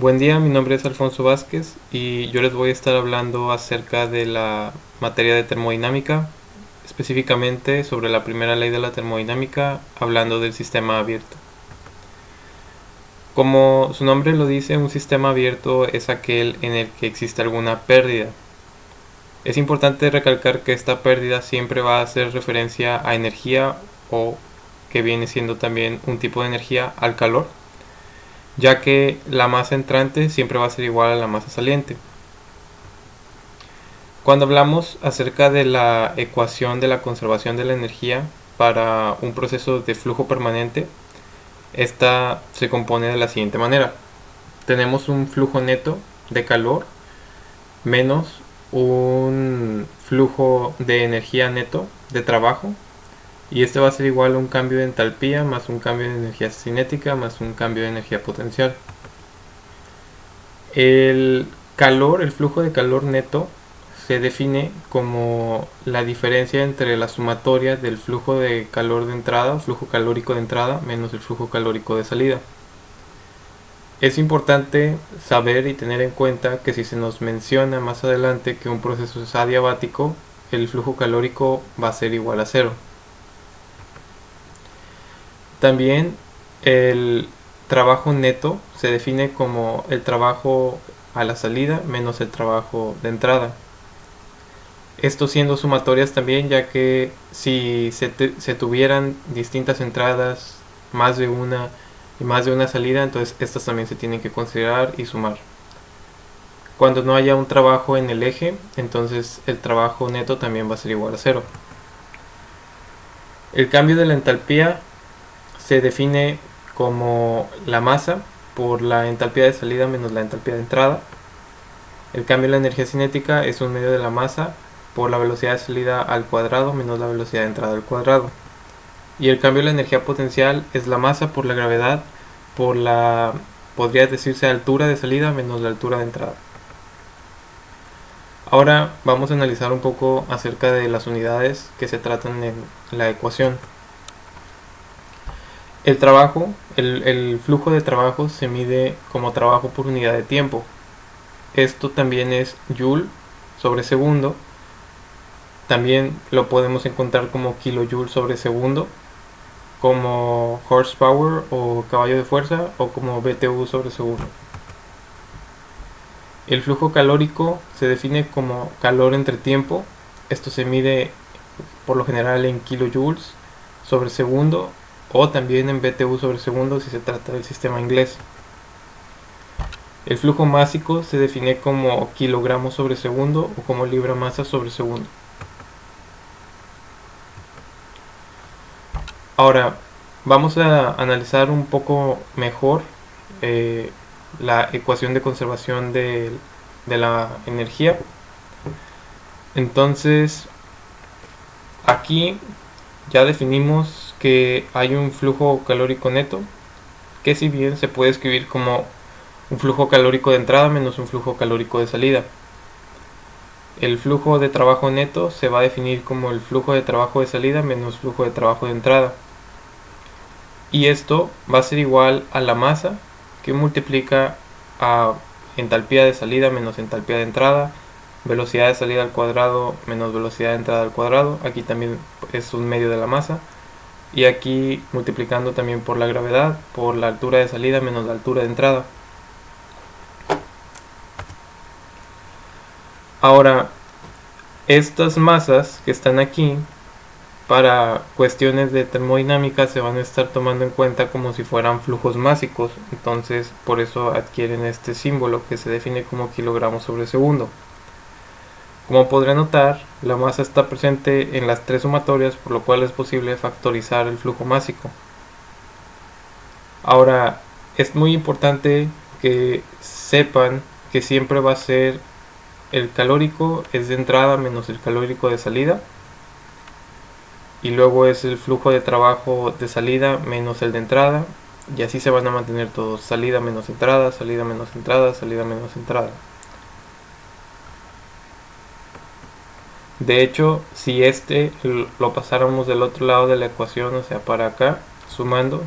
Buen día, mi nombre es Alfonso Vázquez y yo les voy a estar hablando acerca de la materia de termodinámica, específicamente sobre la primera ley de la termodinámica, hablando del sistema abierto. Como su nombre lo dice, un sistema abierto es aquel en el que existe alguna pérdida. Es importante recalcar que esta pérdida siempre va a hacer referencia a energía o que viene siendo también un tipo de energía al calor, ya que la masa entrante siempre va a ser igual a la masa saliente. Cuando hablamos acerca de la ecuación de la conservación de la energía para un proceso de flujo permanente, esta se compone de la siguiente manera. Tenemos un flujo neto de calor menos un flujo de energía neto de trabajo, y este va a ser igual a un cambio de entalpía más un cambio de energía cinética más un cambio de energía potencial. El calor, el flujo de calor neto, se define como la diferencia entre la sumatoria del flujo de calor de entrada, flujo calórico de entrada, menos el flujo calórico de salida. Es importante saber y tener en cuenta que si se nos menciona más adelante que un proceso es adiabático, el flujo calórico va a ser igual a cero. También el trabajo neto se define como el trabajo a la salida menos el trabajo de entrada. Esto siendo sumatorias también, ya que si se tuvieran distintas entradas, más de una y más de una salida, entonces estas también se tienen que considerar y sumar. Cuando no haya un trabajo en el eje, entonces el trabajo neto también va a ser igual a cero. El cambio de la entalpía se define como la masa por la entalpía de salida menos la entalpía de entrada. El cambio de la energía cinética es un medio de la masa por la velocidad de salida al cuadrado menos la velocidad de entrada al cuadrado. Y el cambio de la energía potencial es la masa por la gravedad por la, podría decirse, altura de salida menos la altura de entrada. Ahora vamos a analizar un poco acerca de las unidades que se tratan en la ecuación. El trabajo, el flujo de trabajo se mide como trabajo por unidad de tiempo. Esto también es Joule sobre segundo. También lo podemos encontrar como kilojoule sobre segundo, como horsepower o caballo de fuerza, o como BTU sobre segundo. El flujo calórico se define como calor entre tiempo. Esto se mide por lo general en kilojoules sobre segundo, o también en BTU sobre segundo si se trata del sistema inglés. El flujo másico se define como kilogramos sobre segundo o como libra masa sobre segundo. Ahora vamos a analizar un poco mejor la ecuación de conservación de la energía. Entonces aquí ya definimos que hay un flujo calórico neto, que si bien se puede escribir como un flujo calórico de entrada menos un flujo calórico de salida. El flujo de trabajo neto se va a definir como el flujo de trabajo de salida menos flujo de trabajo de entrada. Y esto va a ser igual a la masa que multiplica a entalpía de salida menos entalpía de entrada, velocidad de salida al cuadrado menos velocidad de entrada al cuadrado. Aquí también es un medio de la masa. Y aquí multiplicando también por la gravedad, por la altura de salida menos la altura de entrada. Ahora, estas masas que están aquí, para cuestiones de termodinámica se van a estar tomando en cuenta como si fueran flujos másicos. Entonces, por eso adquieren este símbolo que se define como kilogramos sobre segundo. Como podrán notar, la masa está presente en las tres sumatorias, por lo cual es posible factorizar el flujo másico. Ahora, es muy importante que sepan que siempre va a ser el calórico es de entrada menos el calórico de salida, y luego es el flujo de trabajo de salida menos el de entrada, y así se van a mantener todos: salida menos entrada, salida menos entrada, salida menos entrada. De hecho, si lo pasáramos del otro lado de la ecuación, o sea, para acá, sumando,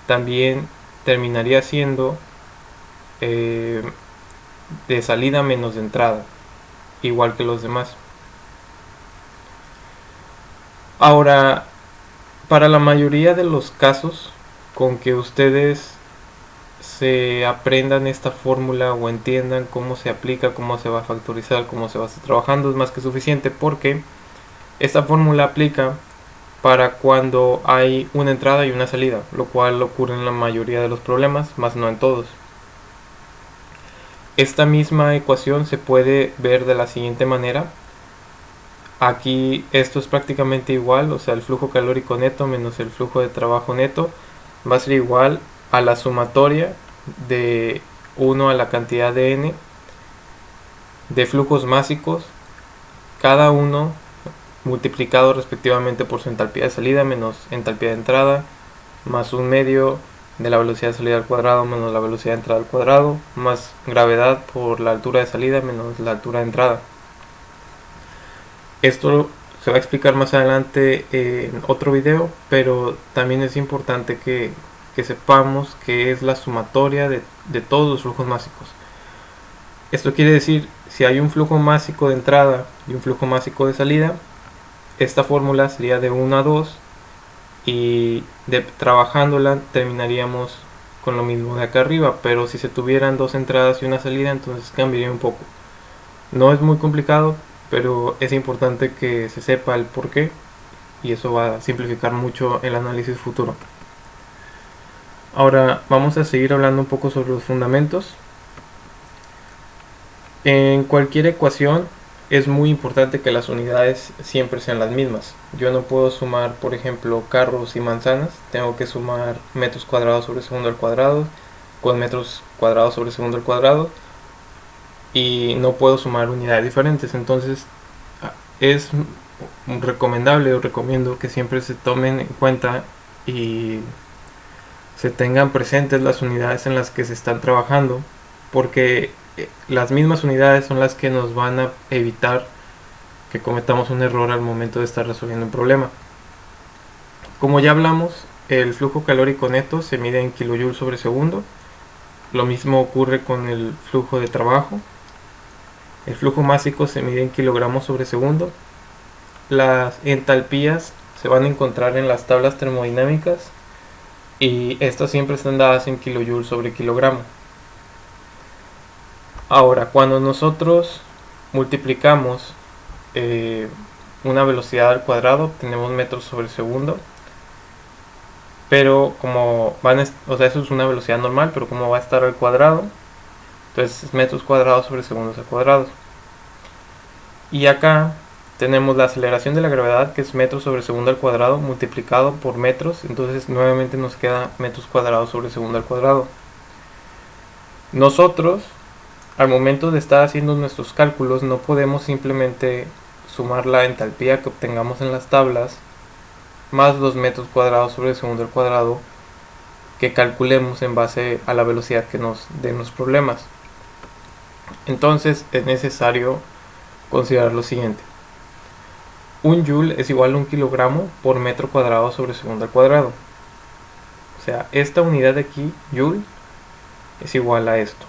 también terminaría siendo de salida menos de entrada, igual que los demás. Ahora, para la mayoría de los casos, con que ustedes se aprendan esta fórmula o entiendan cómo se aplica, cómo se va a factorizar, cómo se va a estar trabajando, es más que suficiente, porque esta fórmula aplica para cuando hay una entrada y una salida, lo cual ocurre en la mayoría de los problemas, más no en todos. Esta misma ecuación se puede ver de la siguiente manera. Aquí esto es prácticamente igual, o sea, el flujo calórico neto menos el flujo de trabajo neto va a ser igual a la sumatoria de 1 a la cantidad de n de flujos másicos, cada uno multiplicado respectivamente por su entalpía de salida menos entalpía de entrada, más un medio de la velocidad de salida al cuadrado menos la velocidad de entrada al cuadrado, más gravedad por la altura de salida menos la altura de entrada. Esto se va a explicar más adelante en otro video, pero también es importante que sepamos que es la sumatoria de todos los flujos másicos. Esto quiere decir, si hay un flujo másico de entrada y un flujo másico de salida, esta fórmula sería de 1 a 2 y trabajándola terminaríamos con lo mismo de acá arriba, pero si se tuvieran dos entradas y una salida, entonces cambiaría un poco. No es muy complicado, pero es importante que se sepa el por qué y eso va a simplificar mucho el análisis futuro. Ahora vamos a seguir hablando un poco sobre los fundamentos. En cualquier ecuación es muy importante que las unidades siempre sean las mismas. Yo no puedo sumar, por ejemplo, carros y manzanas, tengo que sumar metros cuadrados sobre segundo al cuadrado con metros cuadrados sobre segundo al cuadrado y no puedo sumar unidades diferentes. Entonces es recomendable o recomiendo que siempre se tomen en cuenta y se tengan presentes las unidades en las que se están trabajando, porque las mismas unidades son las que nos van a evitar que cometamos un error al momento de estar resolviendo un problema. Como ya hablamos, el flujo calórico neto se mide en kilojoules sobre segundo. Lo mismo ocurre con el flujo de trabajo. El flujo másico se mide en kilogramos sobre segundo. Las entalpías se van a encontrar en las tablas termodinámicas y estas siempre están dadas en kilojoules sobre kilogramo. Ahora, cuando nosotros multiplicamos una velocidad al cuadrado, tenemos metros sobre segundo, pero como o sea, eso es una velocidad normal, pero como va a estar al cuadrado, entonces es metros cuadrados sobre segundos al cuadrado. Y acá tenemos la aceleración de la gravedad, que es metros sobre segundo al cuadrado multiplicado por metros, entonces nuevamente nos queda metros cuadrados sobre segundo al cuadrado. Nosotros, al momento de estar haciendo nuestros cálculos, no podemos simplemente sumar la entalpía que obtengamos en las tablas más los metros cuadrados sobre segundo al cuadrado que calculemos en base a la velocidad que nos den los problemas. Entonces es necesario considerar lo siguiente: un joule es igual a un kilogramo por metro cuadrado sobre segundo al cuadrado. O sea, esta unidad de aquí, joule, es igual a esto.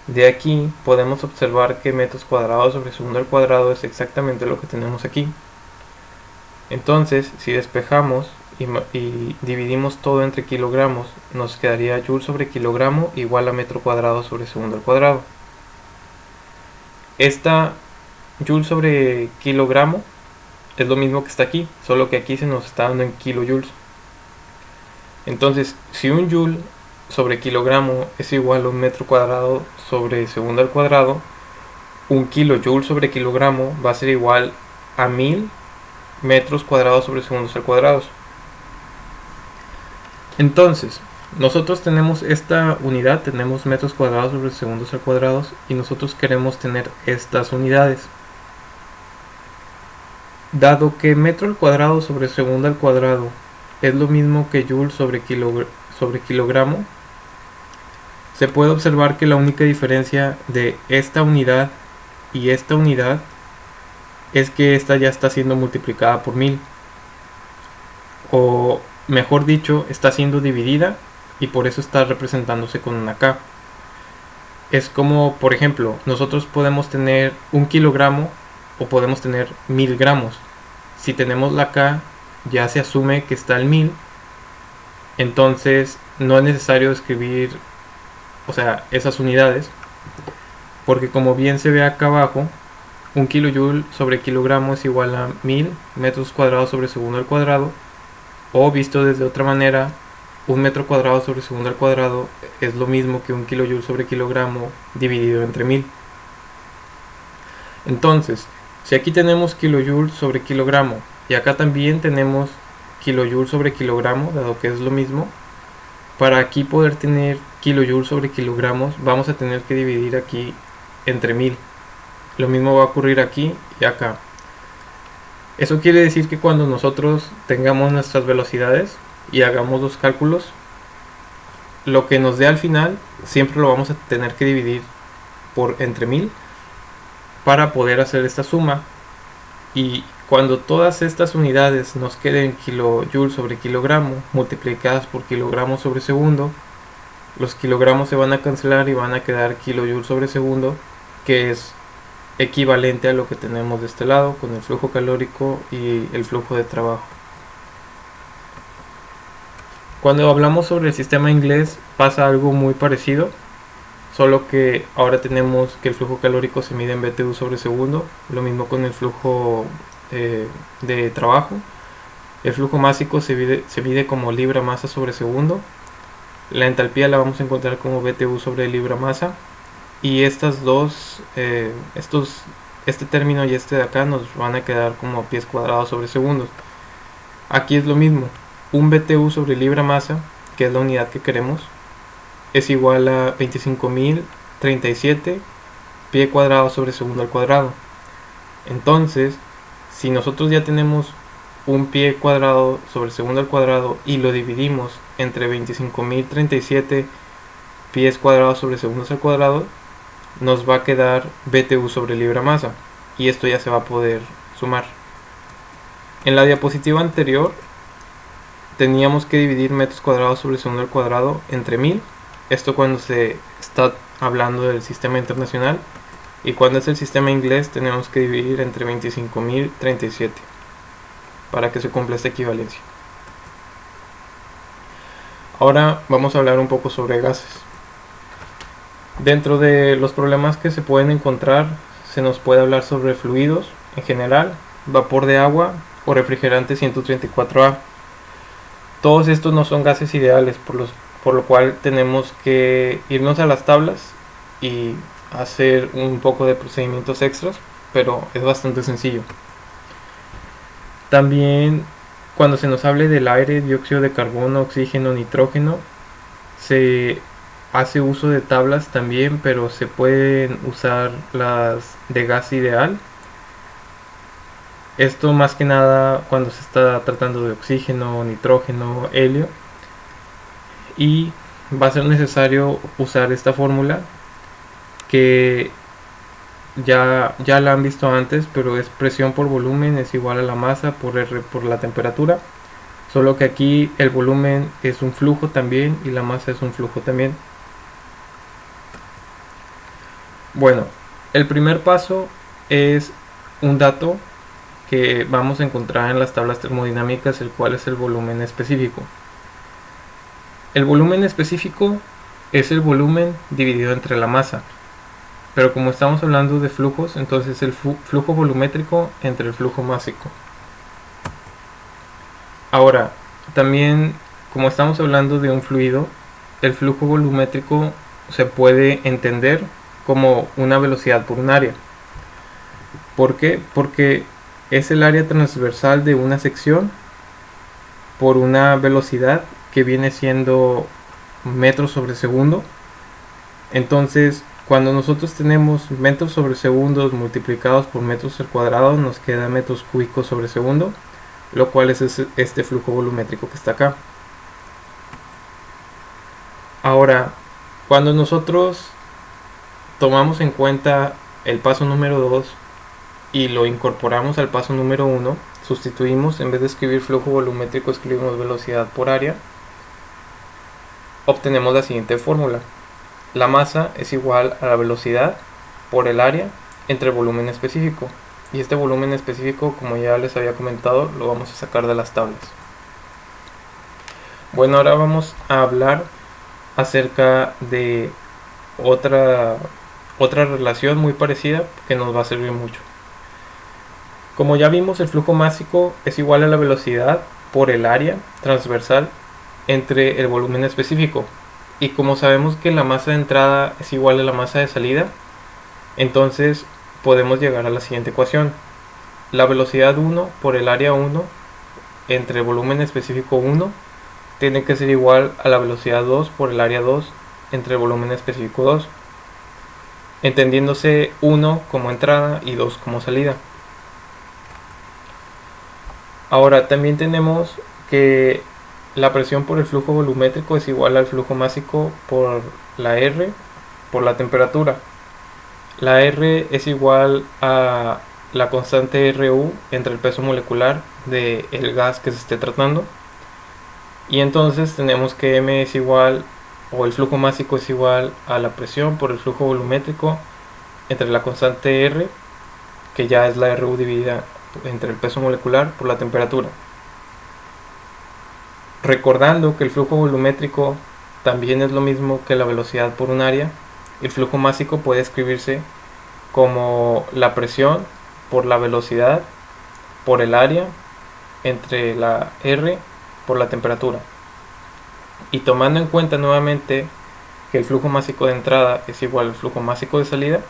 De aquí podemos observar que metros cuadrados sobre segundo al cuadrado es exactamente lo que tenemos aquí. Entonces, si despejamos y dividimos todo entre kilogramos, nos quedaría joule sobre kilogramo igual a metro cuadrado sobre segundo al cuadrado. Esta joule sobre kilogramo es lo mismo que está aquí, solo que aquí se nos está dando en kilojoules. Entonces, si un joule sobre kilogramo es igual a un metro cuadrado sobre segundo al cuadrado, un kilojoule sobre kilogramo va a ser igual a 1000 metros cuadrados sobre segundos al cuadrado. Entonces, nosotros tenemos esta unidad, tenemos metros cuadrados sobre segundos al cuadrado, y nosotros queremos tener estas unidades. Dado que metro al cuadrado sobre segundo al cuadrado es lo mismo que joule sobre kilogramo, se puede observar que la única diferencia de esta unidad y esta unidad es que esta ya está siendo multiplicada por 1000, o mejor dicho, está siendo dividida y por eso está representándose con una K. Es como, por ejemplo, nosotros podemos tener 1 kilogramo o podemos tener 1000 gramos. Si tenemos la K, ya se asume que está el 1000, entonces no es necesario escribir, o sea, esas unidades, porque como bien se ve acá abajo, 1 kilojoule sobre kilogramo es igual a 1000 metros cuadrados sobre segundo al cuadrado, o visto desde otra manera, 1 metro cuadrado sobre segundo al cuadrado es lo mismo que 1 kilojoule sobre kilogramo dividido entre 1000. Entonces, si aquí tenemos kilojoule sobre kilogramo y acá también tenemos kilojoule sobre kilogramo, dado que es lo mismo, para aquí poder tener kilojoule sobre kilogramos vamos a tener que dividir aquí entre 1000. Lo mismo va a ocurrir aquí y acá. Eso quiere decir que cuando nosotros tengamos nuestras velocidades y hagamos los cálculos, lo que nos dé al final siempre lo vamos a tener que dividir por entre 1000 para poder hacer esta suma. Y cuando todas estas unidades nos queden kilojoule sobre kilogramo multiplicadas por kilogramo sobre segundo, los kilogramos se van a cancelar y van a quedar kilojoule sobre segundo, que es equivalente a lo que tenemos de este lado con el flujo calórico y el flujo de trabajo. Cuando hablamos sobre el sistema inglés pasa algo muy parecido, solo que ahora tenemos que el flujo calórico se mide en BTU sobre segundo, lo mismo con el flujo de trabajo. El flujo másico se mide como libra masa sobre segundo. La entalpía la vamos a encontrar como BTU sobre libra masa. Y estas dos, este término y este de acá nos van a quedar como pies cuadrados sobre segundos. Aquí es lo mismo, un BTU sobre libra masa, que es la unidad que queremos, es igual a 25.037 pie cuadrado sobre segundo al cuadrado. Entonces, si nosotros ya tenemos un pie cuadrado sobre segundo al cuadrado y lo dividimos entre 25.037 pies cuadrados sobre segundos al cuadrado, nos va a quedar BTU sobre libra masa, y esto ya se va a poder sumar. En la diapositiva anterior teníamos que dividir metros cuadrados sobre segundo al cuadrado entre 1000, esto cuando se está hablando del sistema internacional, y cuando es el sistema inglés tenemos que dividir entre 25.037 para que se cumpla esta equivalencia. Ahora vamos a hablar un poco sobre gases. Dentro de los problemas que se pueden encontrar, se nos puede hablar sobre fluidos en general, vapor de agua o refrigerante 134A. Todos estos no son gases ideales, por lo cual tenemos que irnos a las tablas y hacer un poco de procedimientos extras, pero es bastante sencillo. También cuando se nos hable del aire, dióxido de carbono, oxígeno, nitrógeno, se hace uso de tablas también, pero se pueden usar las de gas ideal. Esto más que nada cuando se está tratando de oxígeno, nitrógeno, helio. Y va a ser necesario usar esta fórmula que ya la han visto antes, pero es presión por volumen es igual a la masa por R por la temperatura. Solo que aquí el volumen es un flujo también y la masa es un flujo también. Bueno, el primer paso es un dato que vamos a encontrar en las tablas termodinámicas, el cual es el volumen específico. El volumen específico es el volumen dividido entre la masa, pero como estamos hablando de flujos, entonces el flujo volumétrico entre el flujo másico. Ahora, también como estamos hablando de un fluido, el flujo volumétrico se puede entender como una velocidad por un área. ¿Por qué? Porque es el área transversal de una sección por una velocidad que viene siendo metros sobre segundo. Entonces, cuando nosotros tenemos metros sobre segundos multiplicados por metros al cuadrado, nos queda metros cúbicos sobre segundo, lo cual es este flujo volumétrico que está acá. Ahora, cuando nosotros tomamos en cuenta el paso número 2 y lo incorporamos al paso número 1, sustituimos, en vez de escribir flujo volumétrico, escribimos velocidad por área, obtenemos la siguiente fórmula. la masa es igual a la velocidad por el área entre el volumen específico. Y este volumen específico, como ya les había comentado, lo vamos a sacar de las tablas. Bueno, ahora vamos a hablar acerca de otra relación muy parecida que nos va a servir mucho. Como ya vimos, el flujo másico es igual a la velocidad por el área transversal entre el volumen específico. Y como sabemos que la masa de entrada es igual a la masa de salida, entonces podemos llegar a la siguiente ecuación. La velocidad 1 por el área 1 entre el volumen específico 1 tiene que ser igual a la velocidad 2 por el área 2 entre el volumen específico 2, entendiéndose 1 como entrada y 2 como salida. Ahora también tenemos que la presión por el flujo volumétrico es igual al flujo másico por la R por la temperatura. La R es igual a la constante RU entre el peso molecular del gas que se esté tratando. Y entonces tenemos que M es igual, o el flujo másico es igual a la presión por el flujo volumétrico entre la constante R, que ya es la RU dividida entre el peso molecular por la temperatura. Recordando que el flujo volumétrico también es lo mismo que la velocidad por un área, el flujo másico puede escribirse como la presión por la velocidad por el área entre la R por la temperatura. Y tomando en cuenta nuevamente que el flujo másico de entrada es igual al flujo másico de salida,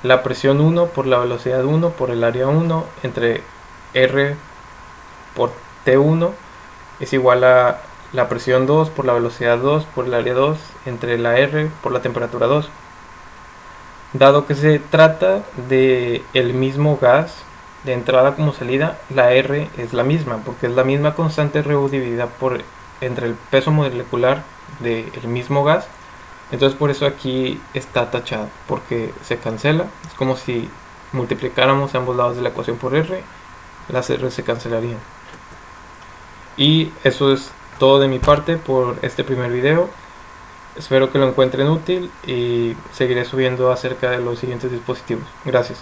la presión 1 por la velocidad 1 por el área 1 entre R por T1 es igual a la presión 2 por la velocidad 2 por el área 2 entre la R por la temperatura 2. Dado que se trata de el mismo gas de entrada como salida, la R es la misma, porque es la misma constante RU dividida por entre el peso molecular del mismo gas. Entonces por eso aquí está tachado, porque se cancela. Es como si multiplicáramos ambos lados de la ecuación por R, las R se cancelarían. Y eso es todo de mi parte por este primer video. Espero que lo encuentren útil y seguiré subiendo acerca de los siguientes dispositivos. Gracias.